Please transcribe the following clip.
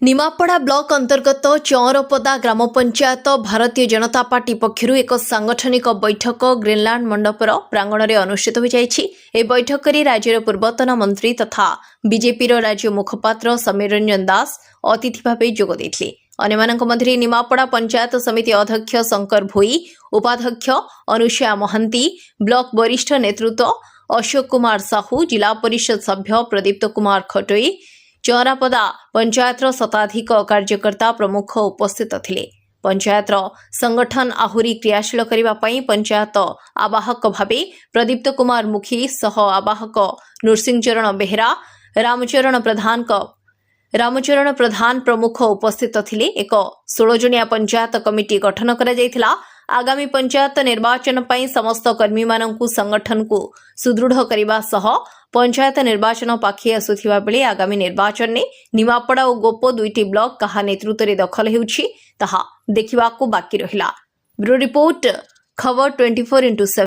Nimapada block अंतर्गत चौरपदा ग्राम panchayat Bharatiya Janata party पक्षर एक सांगठनिक बैठक ग्रीनलैंड मंडपर प्रांगण में अनुष्ठित हो जाएगी। बैठक में राज्यर पूर्वतन मंत्री तथा बीजेपी राज्य मुखपात्र समीर रंजन दास अतिथि भाव जोगदे। अन्यमानक मध्य निमापड़ा पंचायत समिति अध्यक्ष शंकर भोई, उपाध्यक्ष अनुसया महांती, ब्लॉक वरिष्ठ नेतृत्व अशोक कुमार साहू, जिला परिषद सभ्य प्रदीप्त कुमार खटोई, चौरापदा पंचायतर शताधिक कार्यकर्ता प्रमुख उपस्थित थिले। पंचायतर संगठन आहुरी क्रियाशील करने पंचायत आवाहक भावे प्रदीप्त कुमार मुखी सह आवाहक नृसिंहचरण बेहेरा, रामचरण प्रधान प्रमुख उपस्थित थिले। एक 16 जणिया पंचायत कमिटी गठन करा जायथिला। आगामी पंचायत निर्वाचन पई समस्त कर्मी माननकु संगठन को सुदृढ़ करने सह पंचायत निर्वाचन पाखी आसुथिबा बेले आगामी निर्वाचन में निमापड़ा और गोप दुईटी ब्लॉक कहा नेतृत्व में दखल हेउछि ताहा देखिबाकू बाकी रहिला। ब्यूरो रिपोर्ट खबर 24x7।